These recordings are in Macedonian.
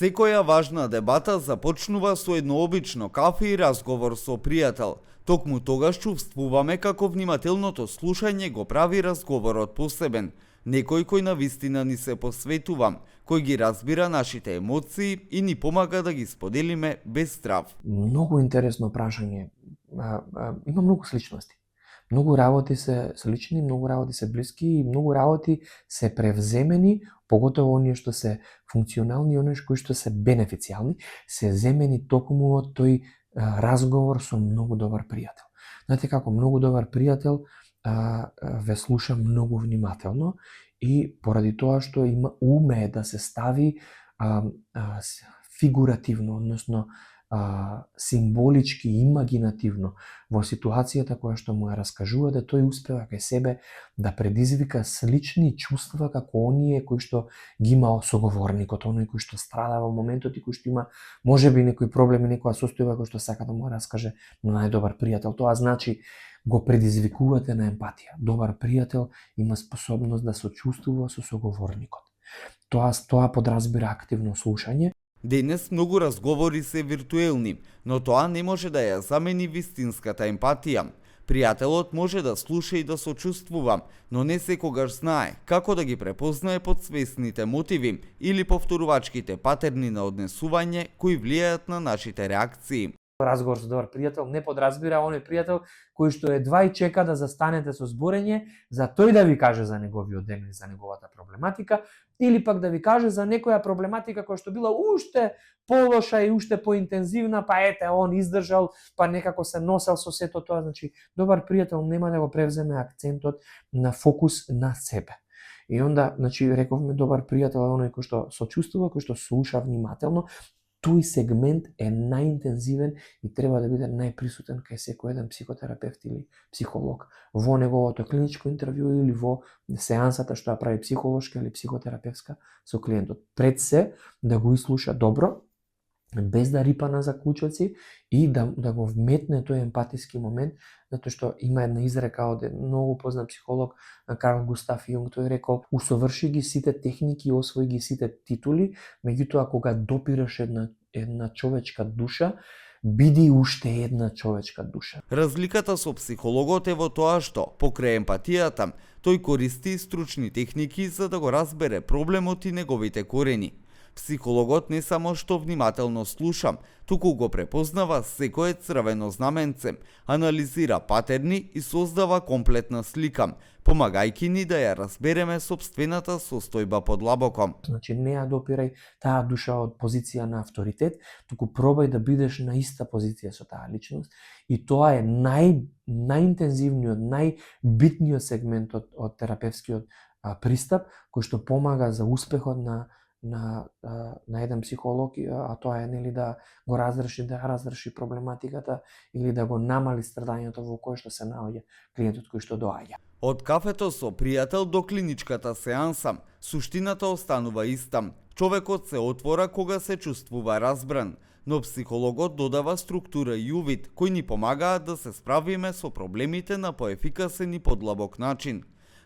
Секоја важна дебата започнува со едно обично кафе и разговор со пријател. Токму тогаш чувствуваме како внимателното слушање го прави разговорот посебен. Некој кој навистина ни се посветува, кој ги разбира нашите емоции и ни помага да ги споделиме без страв. Многу интересно прашање. Има многу сличности. Многу работи се слични, многу работи се блиски и многу работи се превземени, поготово оние што се функционални и оние кои што се бенефицијални, се земени токму од тој разговор со многу добар пријател. Знаете како, многу добар пријател ве слуша многу внимателно и поради тоа што умее да се стави фигуративно, односно символички, имагинативно во ситуацијата која што му ја раскажува, да тој успева кај себе да предизвика слични чувства како оние кои што ги има соговорникот, оној кој што страда во моментот и кој што има можеби некои проблеми, некоја состојба кој што сака да му раскаже на најдобар пријател. Тоа значи го предизвикувате на емпатија. Добар пријател има способност да сочувствува со соговорникот. Тоа подразбира активно слушање. Денес многу разговори се виртуелни, но тоа не може да ја замени вистинската емпатија. Пријателот може да слуша и да сочувствува, но не секогаш знае како да ги препознае подсвесните мотиви или повторувачките патерни на однесување кои влијаат на нашите реакции. Разговор со добар пријател не подразбира оној пријател кој што едва и чека да застанете со зборење за тој да ви каже за неговиот ден или за неговата проблематика, или пак да ви каже за некоја проблематика која што била уште полоша и уште поинтензивна, па ете он издржал, па некако се носел со сето тоа. Значи, добар пријател нема да го превземе акцентот на фокус на себе. И онда, значи, рековме, добар пријател е оној кој што сочувствува, кој што слуша внимателно. Тој сегмент е најинтензивен и треба да биде најприсутен кај секој еден психотерапевт или психолог во неговото клиничко интервју или во сеансата што ја прави психолошка или психотерапевска со клиентот. Пред се да го изслуша добро, без да рипа на заклучоци и да го вметне тој емпатиски момент, затоа што има една изрека од многу познат психолог Карл Густав Јунг, тој рекол: усоврши ги сите техники, освои ги сите титули, меѓутоа кога допираш една човечка душа, биди уште една човечка душа. Разликата со психологот е во тоа што, покрај емпатијата, тој користи стручни техники за да го разбере проблемот и неговите корени. Психологот не само што внимателно слуша, туку го препознава секое црвено знаменце, анализира патерни и создава комплетна слика, помагајќи ни да ја разбереме сопствената состојба подлабоко. Значи не ја допирај таа душа од позиција на авторитет, туку пробај да бидеш на иста позиција со таа личност, и тоа е најинтензивниот, најбитниот сегмент од терапевскиот пристап, кој што помага за успехот на еден психолог, а тоа е да го разреши проблематиката или да го намали страдањето во кое што се наоѓа клиентот кој што доаѓа. Од кафето со пријател до клиничката сеанса, суштината останува иста. Човекот се отвора кога се чувствува разбран, но психологот додава структура и увид кои ни помагаат да се справиме со проблемите на поефикасен и подлабок начин.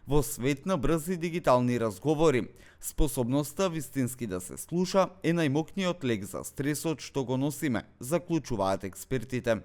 Во свет на брзи дигитални разговори, способноста вистински да се слуша е најмокниот лек за стресот што го носиме, заклучуваат експертите.